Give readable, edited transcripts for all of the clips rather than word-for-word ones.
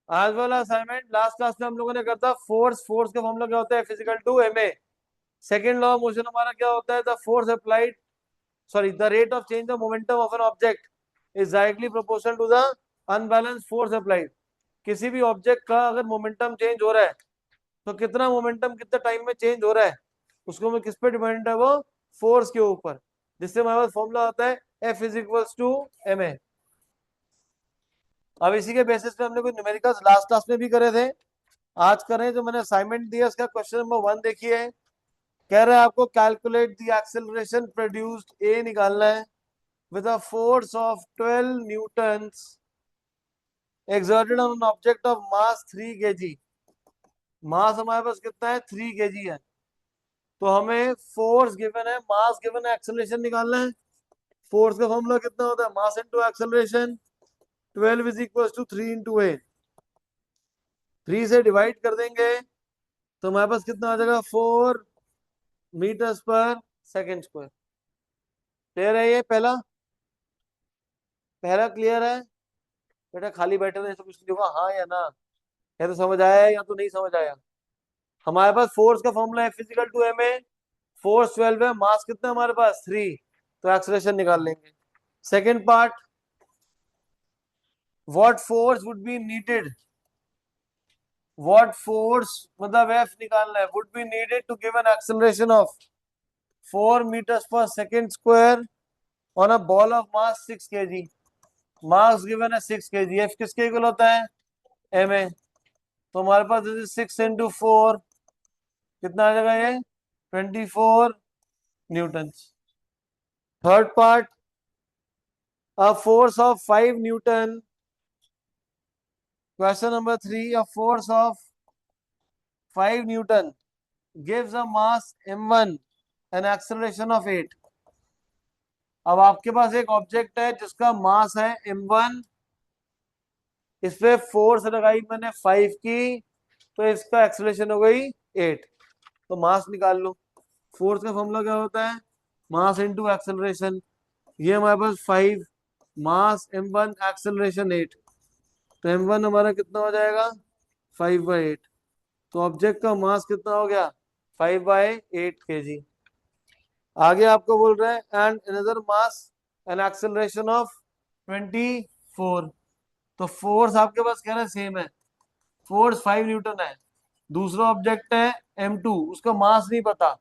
आज वाला assignment last class में हम लोगों ने करता फोर्स। फोर्स का फॉर्मूला क्या होता है? F is equal to m a. Second law of motion हमारा क्या होता है? The force applied, sorry, the rate of change of momentum of an object is directly proportional to the unbalance force applied. किसी भी ऑब्जेक्ट का अगर मोमेंटम चेंज हो रहा है तो कितना मोमेंटम कितना टाइम में चेंज हो रहा है उसको में किस पे डिपेंड है? वो फोर्स के ऊपर। जिससे हमारे पास फॉर्मूला आता है F is equals to m a. अब इसी के बेसिस पे हमने कुछ न्यूमेरिकल्स लास्ट क्लास में भी करे थे, आज करें। जो मैंने असाइनमेंट दिया उसका क्वेश्चन नंबर 1 देखिए। कह रहा है आपको कैलकुलेट द एक्सेलरेशन प्रोड्यूस्ड, ए निकालना है, with a force of 12 Newton's exerted on an object of mass 3 kg। मास हमारे पास कितना है? 3 kg है। तो हमें फोर्स गिवन है, मास गिवन है, एक्सेलरेशन निकालना है। फोर्स का फॉर्मूला कितना होता है? Mass into acceleration. 12 is equal to 3 into A. 3 से डिवाइड कर देंगे तो हमारे पास कितना आ जाएगा? 4 मीटर्स पर सेकेंड स्क्वायर। क्लियर है? ये पहला पहला क्लियर है? बेटा खाली बैठे रहे तो कुछ नहीं होगा, हाँ या ना। या तो समझ आया है या तो नहीं समझ आया। हमारे पास फोर्स का फॉर्मूला है F is equal to m a. Force 12 है, मास कितना है हमारे पास? 3। तो एक्सेलरेशन निकाल लेंगे। Second part, what force would be needed, what force मतलब एफ निकालना है, would be needed to give an acceleration of 4 metres पर second square on a ball of mass 6 KG. Mass given है 6 केजी। एफ किसके equal होता है? M A. तो हमारे पास 6 इंटू 4 कितना आ जाएगा? ये 24 Newton. Third part, a force of 5 Newton. Question number 3, a force of 5 Newton gives a mass m1 an acceleration of 8। अब आपके पास एक ऑब्जेक्ट है जिसका मास है m1, इस पे फोर्स लगाई मैंने 5 की, तो इसका एक्सेलरेशन हो गई 8। तो मास निकाल लो। फोर्स का फॉर्मूला क्या होता है? Mass into acceleration. ये हमारे पास 5, मास m1, एक्सेलरेशन 8। तो m1 हमारा कितना हो जाएगा? 5/8। तो ऑब्जेक्ट का मास कितना हो गया? 5/8 kg। आगे आपको बोल रहे हैं and another mass N acceleration of 24। तो फोर्स आपके पास कह रहे हैं सेम है, फोर्स 5 न्यूटन है। दूसरा ऑब्जेक्ट है m2, उसका मास नहीं पता,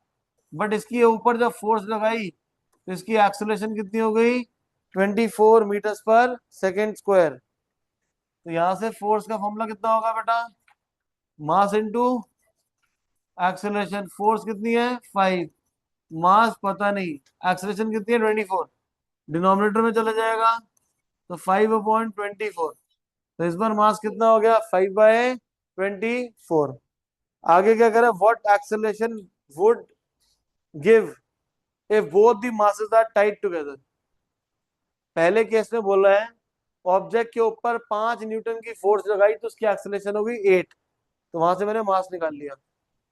बट इसके ऊपर जब फोर्स लगाई तो इसकी एक्सेलरेशन कितनी हो गई? 24 मीटर्स पर सेकेंड स्क्वायर। तो यहां से फोर्स का फॉर्मूला कितना होगा बेटा? मास इनटू एक्सेलरेशन। फोर्स कितनी है? 5, मास पता नहीं, एक्सेलरेशन कितनी है? 24, डिनोमिनेटर में चला जाएगा तो 5/24। तो इस बार मास कितना हो गया? 5/24। आगे क्या करें? What acceleration would give if both the masses are tight together. पहले केस में बोला है ऑब्जेक्ट के ऊपर 5 न्यूटन की फोर्स लगाई तो उसकी एक्सेलरेशन हो गई 8। तो वहां से मैंने मास निकाल लिया।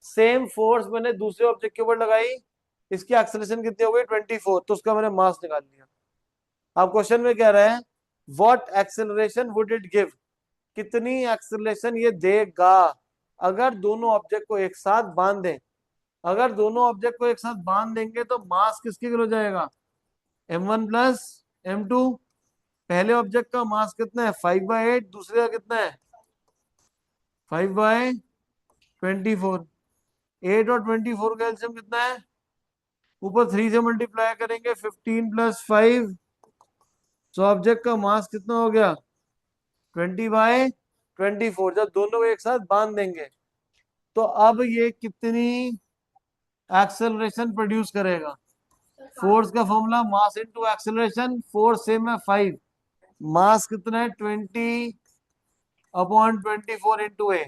सेम फोर्स मैंने दूसरे ऑब्जेक्ट के ऊपर लगाई, इसकी एक्सेलरेशन कितनी हो गई? 24। तो उसका मैंने मास निकाल लिया। अब क्वेश्चन में कह रहा है what acceleration would it give, कितनी एक्सेलरेशन ये देगा अगर दोनों ऑब्जेक्ट को एक साथ बांध दें। अगर दोनों ऑब्जेक्ट को एक साथ बांध देंगे तो मास किसके इक्वल हो जाएगा? m1 plus m2। पहले ऑब्जेक्ट का मास कितना है? 5/8। दूसरे का कितना है? 5/24। 8 और 24 का एलसीएम कितना है? ऊपर 3 से मल्टीप्लाई करेंगे, 15 + 5। तो ऑब्जेक्ट का मास कितना हो गया? 20/24। जब दोनों को एक साथ बांध देंगे तो अब ये कितनी एक्सेलरेशन प्रोड्यूस करेगा? फोर्स का formula mass into acceleration. Force same है 5, मास कितना है? 20/24 इंटू ए।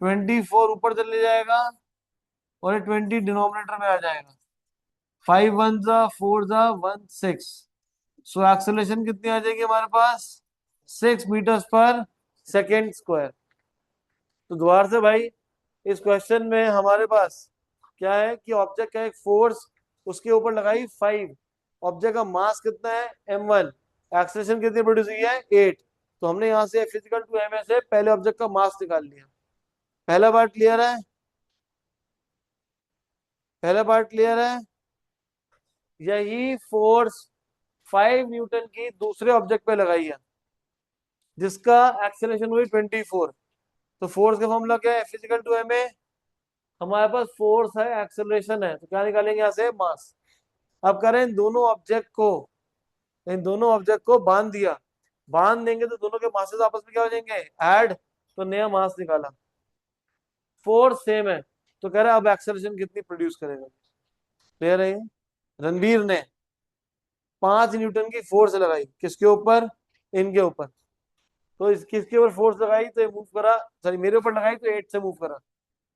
24 ऊपर चले जाएगा और ये 20 डिनोमिनेटर में आ जाएगा। 5 1 जा 4 जा 1 6। सो एक्सेलरेशन कितनी आ जाएगी हमारे पास? 6 मीटर्स पर सेकेंड स्क्वायर। तो दोबारा से भाई, इस क्वेश्चन में हमारे पास क्या है कि ऑब्जेक्ट का एक फोर्स, उसके ऊपर लगाई 5, ऑब्जेक्ट का मास कितना है? m1, एक्सेलरेशन कितनी प्रोड्यूस हुई है? 8। तो हमने यहाँ से फिजिकल टू एम से पहले ऑब्जेक्ट का मास निकाल लिया। पहला पार्ट क्लियर है? पहला पार्ट क्लियर है? यही फोर्स 5 न्यूटन की दूसरे ऑब्जेक्ट पे लगाई है जिसका एक्सेलरेशन हुई 24। तो फोर्स का फॉर्मूला क्या है? F is equal to m a. हमारे पास फोर्स है, एक्सेलरेशन है, तो क्या निकालेंगे यहाँ से? मास। अब करें इन दोनों ऑब्जेक्ट को बांध दिया। बांध देंगे तो दोनों के मासेस आपस में क्या हो जाएंगे? ऐड। तो नया मास निकाला। फोर्स सेम है, तो कह रहा है अब एक्सेलरेशन कितनी प्रोड्यूस करेगा। क्लियर है ये? रणवीर ने 5 न्यूटन की फोर्स लगाई किसके ऊपर? इनके ऊपर। तो इस किसके ऊपर फोर्स लगाई तो ये मूव करा, सॉरी मेरे ऊपर लगाई तो 8 से मूव करा।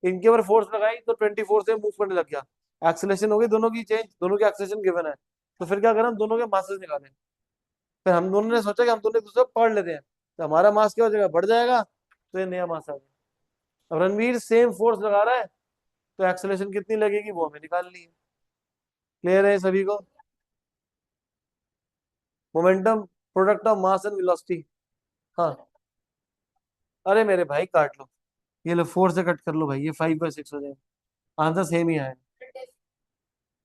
इनके ऊपर फोर्स लगाई तो 24 से मूव करने लग गया। एक्सेलरेशन हो गई दोनों की चेंज, दोनों की एक्सेलरेशन गिवन है। तो फिर क्या करें? हम दोनों के मासेस निकालें। फिर हम दोनों ने सोचा कि हम दोनों एक दूसरे को पढ़ लेते हैं, तो हमारा मास क्या हो जाएगा? बढ़ जाएगा। तो ये नया मास आ गया। अब रणवीर सेम फोर्स लगा रहा है, तो एक्सेलरेशन कितनी लगेगी वो हमें निकालनी है। क्लियर है सभी को? Momentum product of mass and velocity. हाँ। अरे मेरे भाई काट लो, ये लो 4 से कट कर लो भाई, ये 5/6 हो जाएगा। आंसर सेम ही आएगा।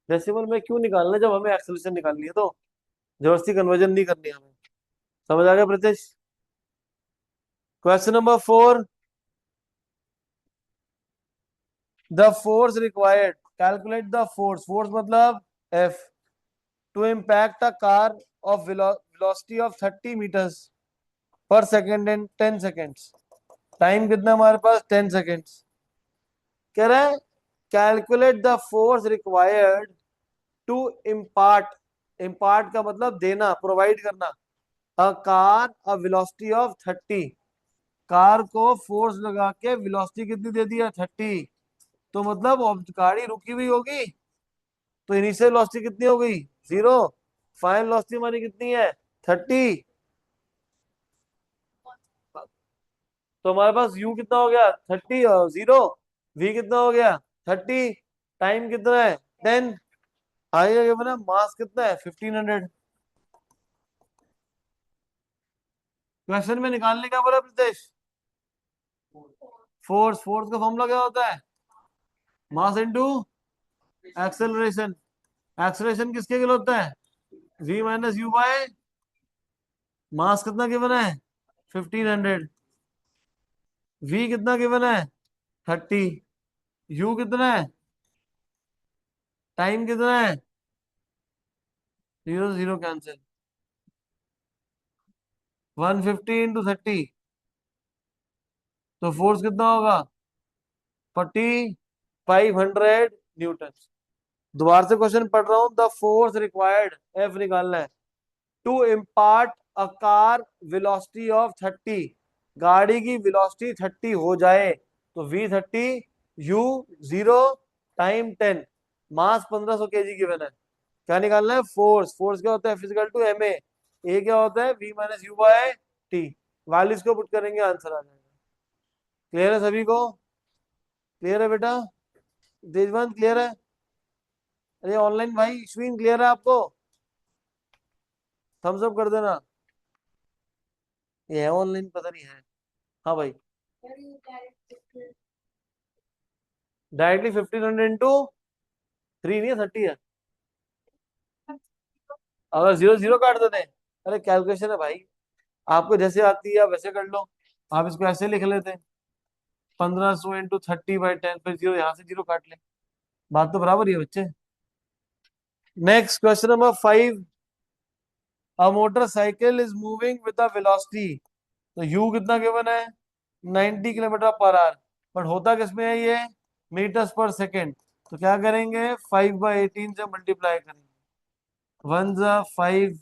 डेसिमल में क्यों निकालना जब हमें एक्सेलरेशन निकालनी है? तो जबरदस्ती कन्वर्जन नहीं करनी है हमें। समझ आ गया Pritesh? Question number 4। The force required, calculate the force, force मतलब F, to impact a car of velocity of 30 metres पर सेकेंड इन 10 सेकेंड्स। टाइम कितना हमारे पास? 10 सेकेंड्स। कह रहा है calculate the force required to impart, impart का मतलब देना, प्रोवाइड करना, a car a velocity of 30। Car को फोर्स लगा के वेलोसिटी कितनी दे दिया? 30। तो मतलब गाड़ी रुकी हुई होगी, तो इनिशियल वेलोसिटी कितनी हो गई? 0। फाइनल वेलोसिटी हमारी कितनी है? 30। तो हमारे पास u कितना हो गया? 30 और 0। v कितना हो गया? 30। टाइम कितना है? 10। आगे क्या बना? मास कितना है? 1500। क्वेश्चन में निकालने का बोला प्रदेश। फोर्स, फोर्स का फॉर्मूला क्या होता है? Mass into acceleration. एक्सेलरेशन किसके लिए होता है? v minus u by mass कितना गिवन है? 1500। v कितना गिवन है? 30। u कितना है? टाइम कितना है? 0 0 कैंसिल। 150 इंटू 30, तो फोर्स कितना होगा? 4500 न्यूटन। दोबारा से क्वेश्चन पढ़ रहा हूं। द फोर्स रिक्वायर्ड, एफ निकालना है, to impart a car velocity of 30। गाड़ी की वेलोसिटी 30 हो जाए तो v 30, u 0, टाइम 10, मास 1500 kg गिवन है। क्या निकालना है? फोर्स। फोर्स क्या होता है? फिजिकल टू एम ए क्या होता है? v minus u by t. Values को पुट करेंगे, आंसर आ जाएगा। क्लियर है सभी को? क्लियर है बेटा? देशवंत क्लियर है? अरे ऑनलाइन भाई अश्विन क्लियर है आपको? थम्स अप कर देना। ये है ऑनलाइन, पता नहीं है। हाँ भाई। डायरेक्टली 1500 इंटू 3 नहीं है, 30 है। अगर 0 0 काट देते हैं, अरे कैलकुलेशन है भाई, आपको जैसे आती है आप वैसे कर लो। आप इसको ऐसे लिख लेते हैं, 1500 इंटू 30/10, फिर 0 यहाँ से 0 काट ले। बात तो बराबर ही है बच्चे। Next question number 5। A motorcycle is moving with a velocity, तो यू कितना गिवन है? 90 किलोमीटर पर आवर। बट होता किसमें है ये? मीटर्स पर सेकेंड। तो क्या करेंगे? 5/18 से मल्टीप्लाई करेंगे। 1 5,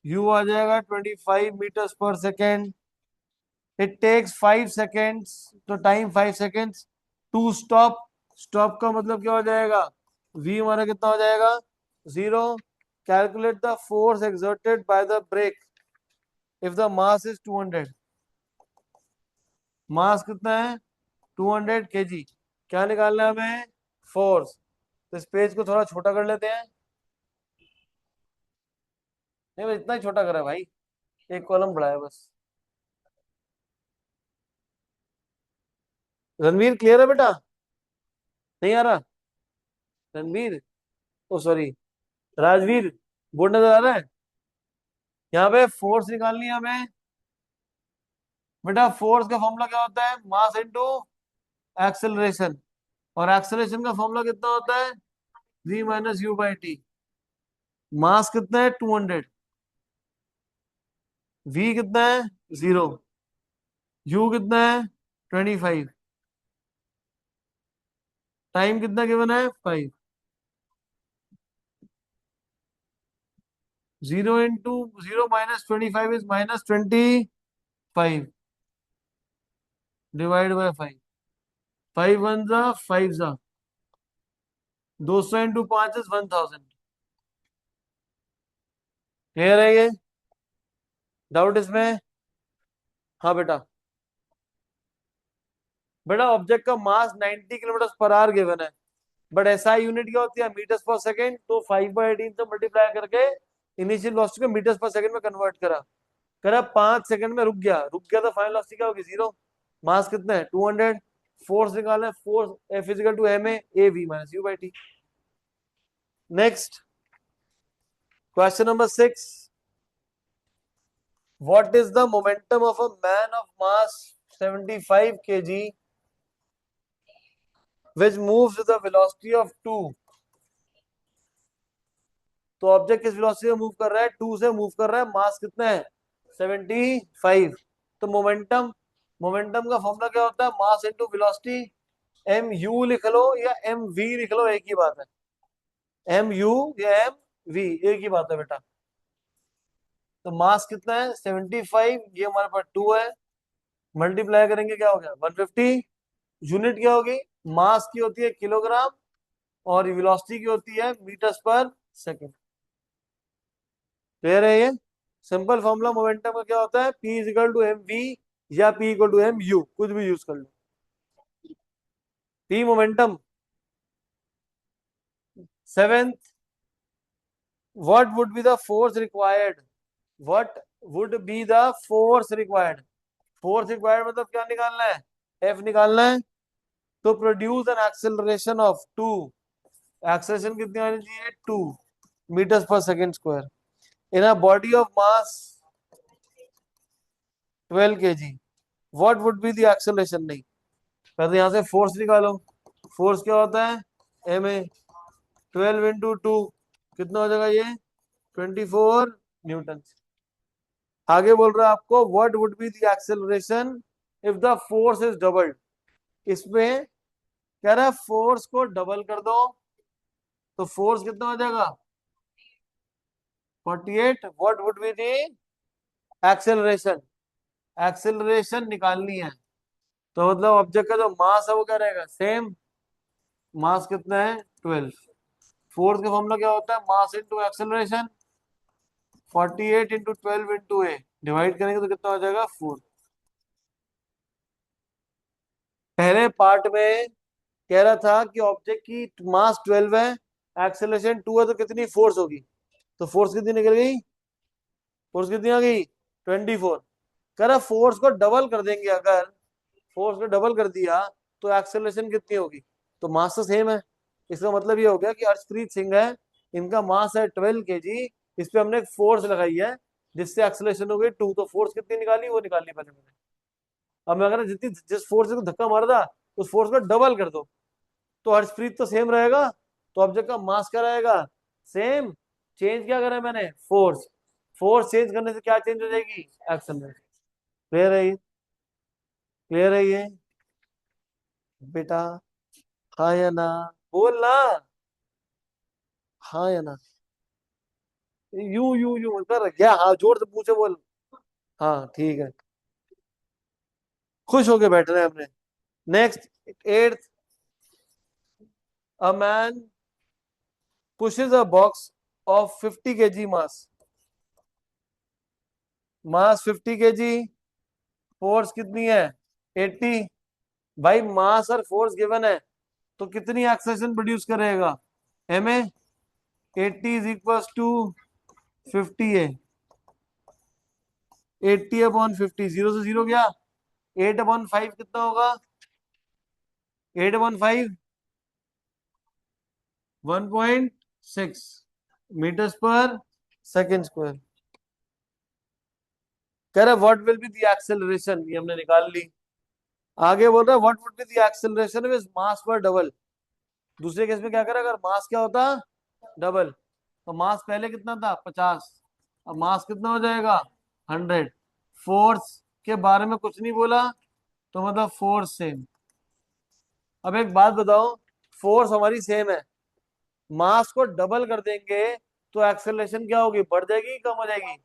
यू आ जाएगा 25 मीटर्स पर सेकेंड। इट टेक्स 5 सेकेंड्स, तो time 5 seconds to stop. Stop का मतलब क्या हो जाएगा? v हमारा कितना हो जाएगा? 0। Calculate the force exerted by the brake if the mass is 200। Mass कितना है? 200 kg। क्या निकालना है हमें? फोर्स। तो इस पेज को थोड़ा छोटा कर लेते हैं। नहीं भाई, इतना ही छोटा करा है भाई, एक कॉलम बढ़ाया बस। रणवीर क्लियर है बेटा? नहीं आ रहा? रणवीर, ओ सॉरी, राजवीर, बोर्ड नजर आ रहा है? यहाँ पे फोर्स निकालनी है हमें। बेटा फोर्स का फॉर्मूला क्या होता है? Mass into acceleration. और एक्सेलरेशन का फॉर्मूला कितना होता है? v minus you by T. Mass कितना है? 200। v कितना है? 0। u कितना है? 25। टाइम कितना गिवन है? 5। 0 minus 25 is minus 25 divide by 5। 5 one जा 5 जा, 200 इंटू 5 इज 1000। क्लियर है ये? डाउट इसमें? हाँ बेटा। बेटा ऑब्जेक्ट का मास 90 किलोमीटर पर आवर गिवन है, बट एसआई यूनिट क्या होती है? मीटर्स पर सेकंड। तो 5/18 से मल्टीप्लाई करके इनिशियल वेलोसिटी को मीटर्स पर सेकंड में कन्वर्ट करा। करा 5 सेकंड में रुक गया तो फाइनल वेलोसिटी क्या होगी? 0। मास कितना है? 200। फोर्स निकालना है। Force F is equal to m a v minus you by t. Next question number 6। What is the momentum of a man of mass 75 kg which moves with a velocity of 2? तो object किस velocity से move कर रहा है? 2 से move कर रहा है। मास कितना है? 75। तो मोमेंटम, मोमेंटम का फॉर्मूला क्या होता है? Mass into velocity. M u लिख लो या एम वी लिख लो, एक ही बात है। एम यू या एम वी एक ही बात है बेटा। तो मास कितना है? 75। ये हमारे पास 2 है। मल्टीप्लाई करेंगे क्या हो गया? 150। यूनिट क्या होगी? मास की होती है किलोग्राम और वेलोसिटी की होती है मीटर्स पर सेकंड। क्लियर है ये? सिंपल फॉर्मूला मोमेंटम का क्या होता है? P is equal to m v या P equal to m u, कुछ भी यूज कर लो। P momentum. Seventh, what would be the force required? What would be the force required? Force required मतलब क्या निकालना है? F निकालना है। तो produce an acceleration of 2। Acceleration कितनी आनी चाहिए? 2 मीटर्स पर second square in a body of mass 12 kg। What would be the acceleration? नहीं, पहले यहां से फोर्स निकालो। फोर्स क्या होता है? एम ए। 12 इंटू 2 कितना हो जाएगा? ये 24 न्यूटन। आगे बोल रहा है आपको what would be the acceleration if the force is doubled. इसमें कह रहा है फोर्स को डबल कर दो, तो फोर्स कितना हो जाएगा? 48। What would be the acceleration? Acceleration निकालनी है, तो मतलब ऑब्जेक्ट का जो मास है वो क्या रहेगा? सेम। मास कितना है? 12। फोर्स का फॉर्मूला क्या होता है? Mass into acceleration. 48 into 12 into A divide करेंगे तो कितना हो जाएगा? 4। पहले पार्ट में कह रहा था कि ऑब्जेक्ट की मास 12 है, एक्सेलरेशन 2 है, तो कितनी फोर्स होगी? तो फोर्स कितनी निकल गई? फोर्स कितनी आ गई? 24। कह रहा फोर्स को डबल कर देंगे, अगर फोर्स को डबल कर दिया तो एक्सेलरेशन कितनी होगी? तो मास तो सेम है। इसका मतलब ये हो गया कि अर्शप्रीत सिंह है, इनका मास है 12 kg, इस पे हमने एक फोर्स लगाई है जिससे एक्सेलरेशन हो गई 2। तो फोर्स कितनी निकाली? वो निकालनी पहले मैंने। अब मैं अगर जितनी जिस फोर्स से धक्का मारा था उस फोर्स को डबल कर दो, तो हर्षप्रीत तो सेम रहेगा, तो ऑब्जेक्ट का मास क्या रहेगा? सेम। चेंज क्या करा है मैंने? फोर्स। फोर्स चेंज करने से क्या चेंज हो जाएगी? एक्सेलरेशन। क्लियर है ये? क्लियर है ये बेटा? हाँ या ना? बोल ना। हाँ या ना? यू यू यू कर क्या? हाँ जोर से पूछे बोल। हाँ ठीक है, खुश होके बैठ रहे हैं हमने। Next, eighth, a man pushes a box of 50 kg mass। Mass 50 kg, force कितनी है? 80। भाई मास और फोर्स गिवन है, तो कितनी एक्सेलरेशन प्रोड्यूस करेगा? M a. 80 is equal to 50 है। 80 अपॉन 50, जीरो से जीरो गया। 8/5 कितना होगा? 815 1.6 मीटर्स पर सेकेंड स्क्वायर। कह रहा what will be the acceleration, ये हमने निकाल ली। आगे बोल रहा है what would be the acceleration with mass पर डबल। दूसरे केस में क्या करें, अगर मास क्या होता डबल, तो मास पहले कितना था 50, अब मास कितना हो जाएगा 100। फोर्स के बारे में कुछ नहीं बोला, तो मतलब फोर्स सेम। अब एक बात बताओ, फोर्स हमारी सेम है, मास को डबल कर देंगे तो एक्सेलरेशन क्या होगी, बढ़ जाएगी कम हो जाएगी?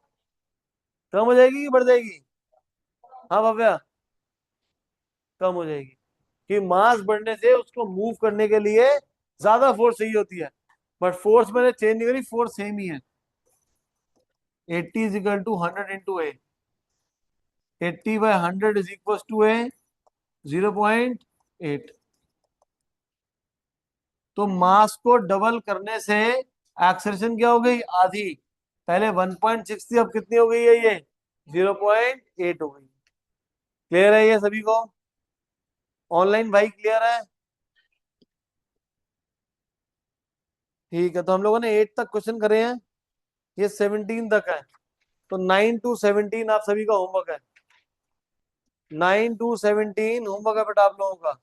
कम हो जाएगी कि बढ़ जाएगी? हाँ भव्या, कम हो जाएगी। कि मास बढ़ने से उसको मूव करने के लिए ज्यादा फोर्स चाहिए होती है, बट फोर्स मैंने चेंज नहीं करी, फोर्स सेम ही है। 80 इज इक्वल टू 100 × ए। 80/100 इज इक्वल टू ए 0.8। तो मास को डबल करने से एक्सेलरेशन क्या हो गई, आधी। पहले 1.6 थी, अब कितनी हो गई है ये 0.8 हो गई। क्लियर है ये सभी को? ऑनलाइन भाई क्लियर है? ठीक है, तो हम लोगों ने 8 तक क्वेश्चन करे हैं, ये 17 तक है। तो 9 to 17 आप सभी का होमवर्क है। 9 to 17 होमवर्क है बेटा आप लोगों का।